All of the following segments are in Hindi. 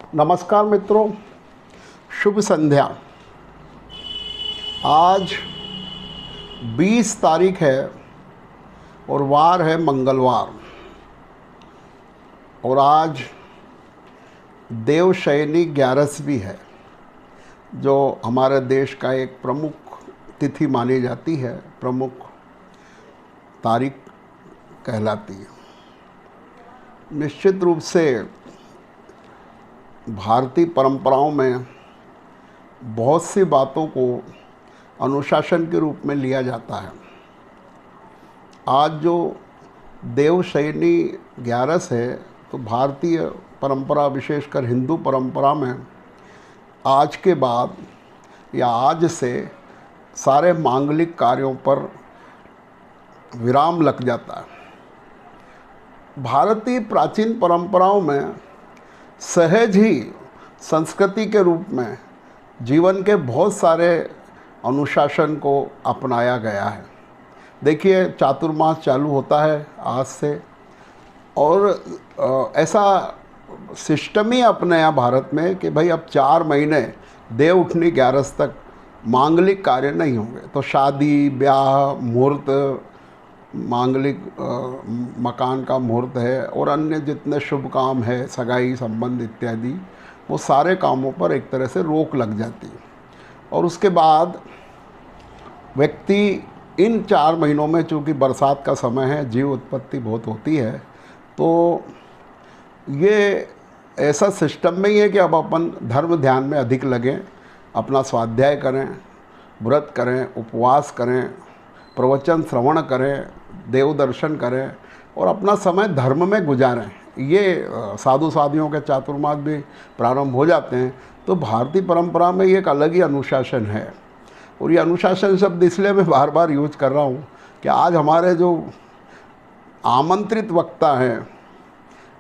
नमस्कार मित्रों, शुभ संध्या। आज 20 तारीख है और वार है मंगलवार। और आज देवशयनी 11वीं है, जो हमारे देश का एक प्रमुख तिथि मानी जाती है, प्रमुख तारीख कहलाती है। निश्चित रूप से भारतीय परंपराओं में बहुत सी बातों को अनुशासन के रूप में लिया जाता है। आज जो देवशयनी 11 है, तो भारतीय परंपरा, विशेषकर हिंदू परंपरा में आज के बाद या आज से सारे मांगलिक कार्यों पर विराम लग जाता है। भारतीय प्राचीन परंपराओं में सहज ही संस्कृति के रूप में जीवन के बहुत सारे अनुशासन को अपनाया गया है। देखिए, चातुर्मास चालू होता है आज से, और ऐसा सिस्टम ही अपनाया भारत में कि भाई अब 4 महीने देव उठनी 11 तक मांगलिक कार्य नहीं होंगे। तो शादी, ब्याह, मुहूर्त, मांगलिक मकान का मुहूर्त है और अन्य जितने शुभ काम है, सगाई संबंध इत्यादि, वो सारे कामों पर एक तरह से रोक लग जाती है। और उसके बाद व्यक्ति इन 4 महीनों में, चूँकि बरसात का समय है, जीव उत्पत्ति बहुत होती है, तो ये ऐसा सिस्टम में ही है कि अब अपन धर्म ध्यान में अधिक लगें, अपना स्वाध्याय करें, व्रत करें, उपवास करें, प्रवचन श्रवण करें, देव दर्शन करें और अपना समय धर्म में गुजारें। ये साधु साधियों के चातुर्मास भी प्रारंभ हो जाते हैं। तो भारतीय परंपरा में ये एक अलग ही अनुशासन है। और ये अनुशासन शब्द इसलिए मैं बार बार यूज कर रहा हूँ कि आज हमारे जो आमंत्रित वक्ता हैं,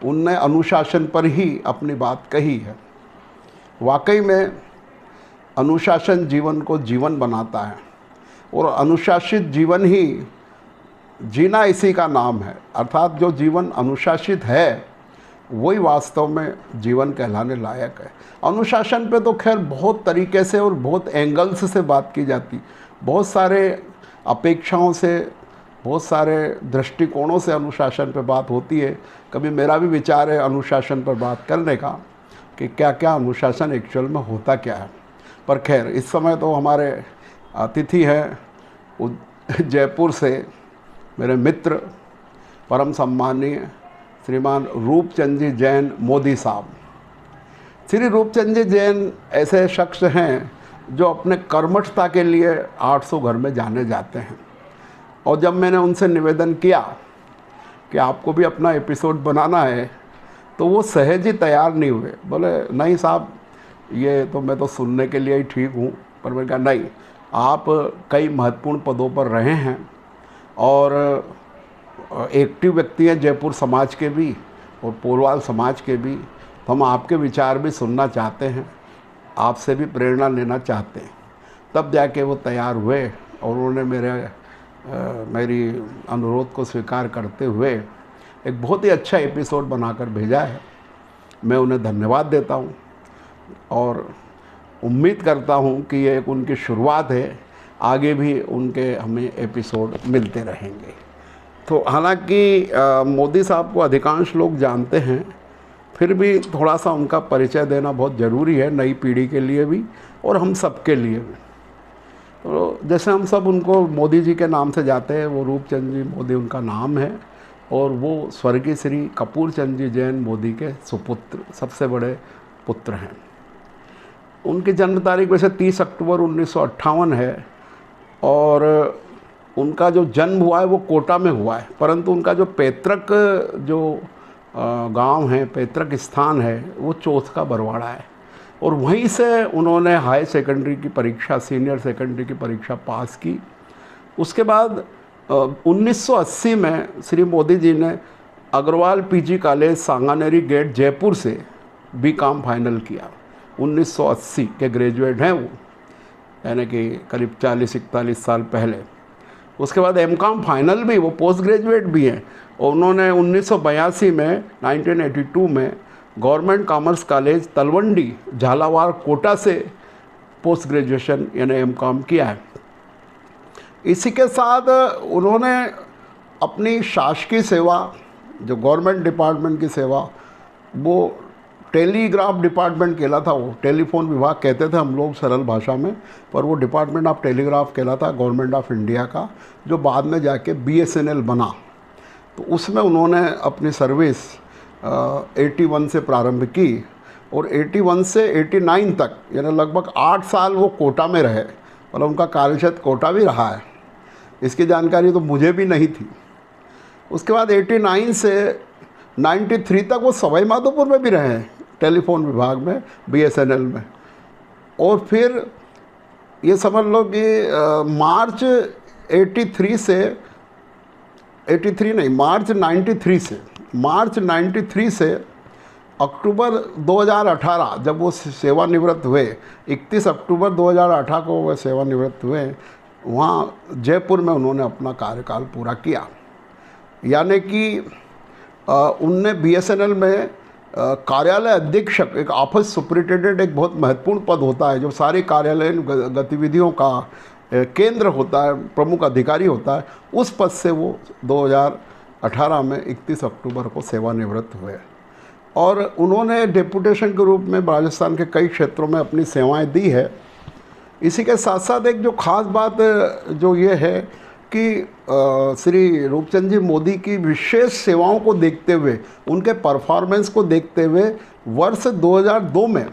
उनने अनुशासन पर ही अपनी बात कही है। वाकई में अनुशासन जीवन को जीवन बनाता है, और अनुशासित जीवन ही जीना इसी का नाम है। अर्थात जो जीवन अनुशासित है वही वास्तव में जीवन कहलाने लायक है। अनुशासन पे तो खैर बहुत तरीके से और बहुत एंगल्स से बात की जाती, बहुत सारे अपेक्षाओं से, बहुत सारे दृष्टिकोणों से अनुशासन पे बात होती है। कभी मेरा भी विचार है अनुशासन पर बात करने का कि क्या क्या अनुशासन एक्चुअल में होता क्या है। पर खैर, इस समय तो हमारे अतिथि हैं जयपुर से मेरे मित्र, परम सम्मानीय श्रीमान रूपचंद जी जैन मोदी साहब। श्री रूपचंद जी जैन ऐसे शख्स हैं जो अपने कर्मठता के लिए 800 घर में जाने जाते हैं। और जब मैंने उनसे निवेदन किया कि आपको भी अपना एपिसोड बनाना है, तो वो सहज ही तैयार नहीं हुए। बोले, नहीं साहब, ये तो मैं तो सुनने के लिए ही ठीक हूँ। पर मैंने कहा, नहीं, आप कई महत्वपूर्ण पदों पर रहे हैं और एक्टिव व्यक्ति हैं जयपुर समाज के भी और पोलवाल समाज के भी। तो हम आपके विचार भी सुनना चाहते हैं, आपसे भी प्रेरणा लेना चाहते हैं। तब जाके वो तैयार हुए और उन्होंने मेरी अनुरोध को स्वीकार करते हुए एक बहुत ही अच्छा एपिसोड बनाकर भेजा है। मैं उन्हें धन्यवाद देता हूँ और उम्मीद करता हूँ कि ये एक उनकी शुरुआत है, आगे भी उनके हमें एपिसोड मिलते रहेंगे। तो हालांकि मोदी साहब को अधिकांश लोग जानते हैं, फिर भी थोड़ा सा उनका परिचय देना बहुत ज़रूरी है, नई पीढ़ी के लिए भी और हम सब के लिए भी। तो जैसे हम सब उनको मोदी जी के नाम से जाते हैं, वो रूपचंद जी मोदी उनका नाम है, और वो स्वर्गीय श्री कपूर चंद जी जैन मोदी के सुपुत्र, सबसे बड़े पुत्र हैं। उनकी जन्म तारीख वैसे 30 अक्टूबर 1958 है, और उनका जो जन्म हुआ है वो कोटा में हुआ है, परंतु उनका जो पैतृक गांव है, पैतृक स्थान है, वो चौथ का बरवाड़ा है। और वहीं से उन्होंने हाई सेकेंडरी की परीक्षा, सीनियर सेकेंडरी की परीक्षा पास की। उसके बाद 1980 में श्री मोदी जी ने Agrawal PG college, Sanganeri gate, Jaipur से बीकॉम फाइनल किया। 1980 के ग्रेजुएट हैं वो, यानी कि करीब 40-41 साल पहले। उसके बाद एमकॉम फाइनल भी, वो पोस्ट ग्रेजुएट भी हैं, और उन्होंने 1982 में 1982 में government commerce college Talwandi Jhalawar Kota से पोस्ट ग्रेजुएशन यानी एमकॉम किया है। इसी के साथ उन्होंने अपनी शासकीय सेवा, जो गवर्नमेंट डिपार्टमेंट की सेवा, वो टेलीग्राफ डिपार्टमेंट कहलाता, वो टेलीफोन विभाग कहते थे हम लोग सरल भाषा में, पर वो डिपार्टमेंट ऑफ टेलीग्राफ कहलाता गवर्नमेंट ऑफ इंडिया का, जो बाद में जाके BSNL बना। तो उसमें उन्होंने अपनी सर्विस 81 से प्रारंभ की और 81 से 89 तक यानी लगभग 8 साल वो कोटा में रहे, मतलब उनका कार्यक्षेत्र कोटा भी रहा है। इसकी जानकारी तो मुझे भी नहीं थी। उसके बाद 89 से 93 तक वो सवाई माधोपुर में भी रहे हैं, टेलीफोन विभाग में, BSNL में। और फिर ये समझ लो कि मार्च 93 से अक्टूबर 2018 जब वो सेवानिवृत्त हुए, 31 अक्टूबर 2018 को वो सेवानिवृत्त हुए, वहाँ जयपुर में उन्होंने अपना कार्यकाल पूरा किया। यानी कि उनने BSNL में कार्यालय अधीक्षक, एक ऑफिस सुपरिटेंडेंट, एक बहुत महत्वपूर्ण पद होता है जो सारी कार्यालयीन गतिविधियों का केंद्र होता है, प्रमुख अधिकारी होता है, उस पद से वो 2018 में 31 अक्टूबर को सेवानिवृत्त हुए। और उन्होंने डेपुटेशन के रूप में राजस्थान के कई क्षेत्रों में अपनी सेवाएं दी है। इसी के साथ साथ एक जो ख़ास बात जो ये है कि श्री रूपचंद जी मोदी की विशेष सेवाओं को देखते हुए, उनके परफॉर्मेंस को देखते हुए वर्ष 2002 में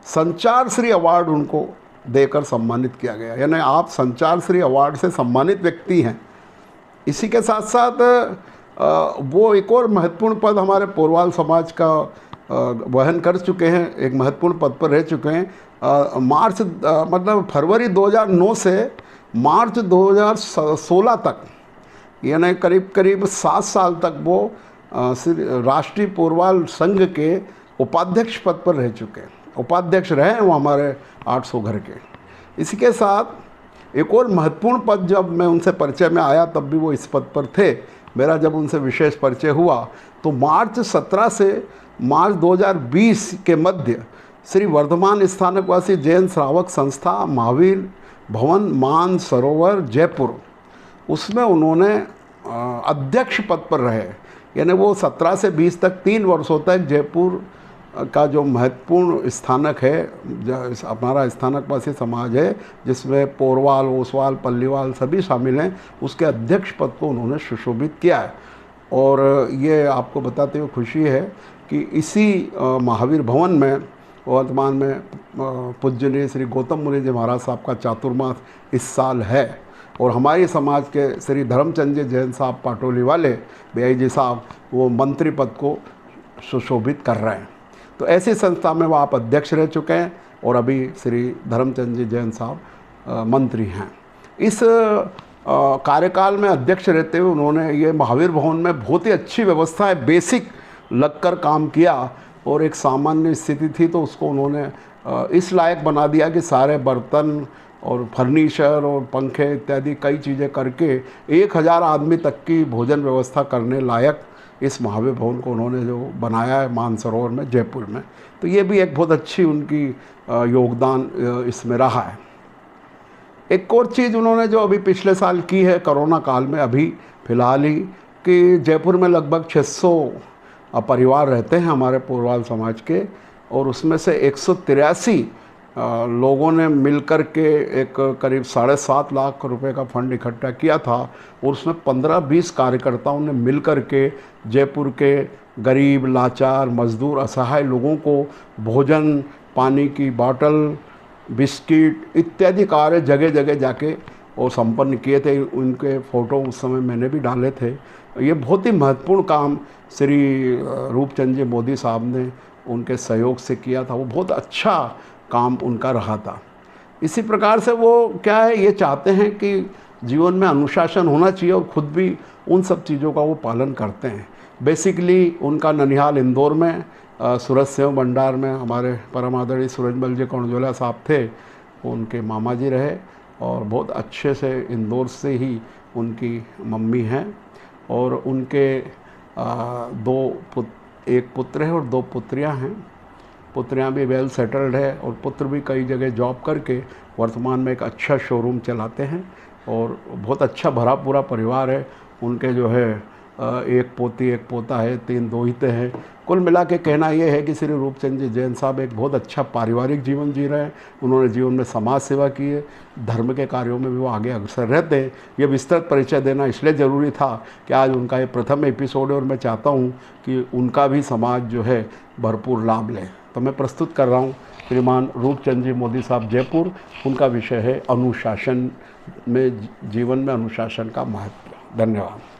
संचार श्री अवार्ड उनको देकर सम्मानित किया गया। यानी आप संचार श्री अवार्ड से सम्मानित व्यक्ति हैं। इसी के साथ साथ वो एक और महत्वपूर्ण पद हमारे पोरवाल समाज का वहन कर चुके हैं, एक महत्वपूर्ण पद पर रह चुके हैं। मतलब फरवरी 2009 से मार्च 2016 तक, यानी करीब करीब 7 साल तक वो राष्ट्रीय पोरवाल संघ के उपाध्यक्ष पद पर रह चुके हैं। उपाध्यक्ष रहे हैं वो हमारे 800 घर के। इसी के साथ एक और महत्वपूर्ण पद, जब मैं उनसे परिचय में आया तब भी वो इस पद पर थे। मेरा जब उनसे विशेष परिचय हुआ तो मार्च 17 से मार्च 2020 के मध्य श्री वर्धमान स्थानकवासी जैन श्रावक संस्था महावीर भवन मानसरोवर जयपुर, उसमें उन्होंने अध्यक्ष पद पर रहे। यानी वो 17 से 20 तक 3 वर्षों तक जयपुर का जो महत्वपूर्ण स्थानक है, हमारा स्थानकवासी समाज है जिसमें पोरवाल, ओसवाल, पल्लीवाल सभी शामिल हैं, उसके अध्यक्ष पद को उन्होंने सुशोभित किया है। और ये आपको बताते हुए खुशी है कि इसी महावीर भवन में वर्तमान में पूज्यनीय श्री गौतम मुनि जी महाराज साहब का चातुर्मास इस साल है और हमारे समाज के श्री धर्मचंद जी जैन साहब पाटोली वाले BI जी साहब वो मंत्री पद को सुशोभित कर रहे हैं। तो ऐसी संस्था में वो आप अध्यक्ष रह चुके हैं और अभी श्री धर्मचंद जी जैन साहब मंत्री हैं। इस कार्यकाल में अध्यक्ष रहते हुए उन्होंने ये महावीर भवन में बहुत ही अच्छी व्यवस्था है, बेसिक लगकर काम किया। और एक सामान्य स्थिति थी तो उसको उन्होंने इस लायक बना दिया कि सारे बर्तन और फर्नीचर और पंखे इत्यादि कई चीज़ें करके 1000 आदमी तक की भोजन व्यवस्था करने लायक इस महावीर भवन को उन्होंने जो बनाया है मानसरोवर में जयपुर में। तो ये भी एक बहुत अच्छी उनकी योगदान इसमें रहा है। एक और चीज़ उन्होंने जो अभी पिछले साल की है कोरोना काल में, अभी फ़िलहाल ही, कि जयपुर में लगभग 600 परिवार रहते हैं हमारे पोरवाल समाज के, और उसमें से 183 लोगों ने मिलकर के एक करीब 7.5 लाख रुपए का फंड इकट्ठा किया था और उसमें 15-20 कार्यकर्ताओं ने मिलकर के जयपुर के गरीब, लाचार, मजदूर, असहाय लोगों को भोजन, पानी की बोतल, बिस्किट इत्यादि कार्य जगह जगह जाके और संपन्न किए थे। उनके फ़ोटो उस समय मैंने भी डाले थे। ये बहुत ही महत्वपूर्ण काम श्री रूपचंद जी मोदी साहब ने उनके सहयोग से किया था। वो बहुत अच्छा काम उनका रहा था। इसी प्रकार से वो क्या है, ये चाहते हैं कि जीवन में अनुशासन होना चाहिए और ख़ुद भी उन सब चीज़ों का वो पालन करते हैं। बेसिकली उनका ननिहाल इंदौर में सूरज सेव भंडार में हमारे परम आदरणीय सूरजमल जी कौंडजोला साहब थे, उनके मामा जी रहे और बहुत अच्छे से इंदौर से ही उनकी मम्मी हैं और उनके 2 पुत्र, एक पुत्र है और 2 पुत्रियां हैं। पुत्रियां भी वेल सेटल्ड है और पुत्र भी कई जगह जॉब करके वर्तमान में एक अच्छा शोरूम चलाते हैं और बहुत अच्छा भरा पूरा परिवार है। उनके जो है एक पोती एक पोता है, 3 दोहिते हैं। कुल मिला के कहना ये है कि श्री रूपचंद जी जैन साहब एक बहुत अच्छा पारिवारिक जीवन जी रहे हैं। उन्होंने जीवन में समाज सेवा की है, धर्म के कार्यों में भी वो आगे अग्रसर रहते हैं। ये विस्तृत परिचय देना इसलिए ज़रूरी था कि आज उनका ये प्रथम एपिसोड है और मैं चाहता हूँ कि उनका भी समाज जो है भरपूर लाभ ले। तो मैं प्रस्तुत कर रहा हूँ श्रीमान रूपचंद जी मोदी साहब, जयपुर। उनका विषय है अनुशासन में, जीवन में अनुशासन का महत्व। धन्यवाद।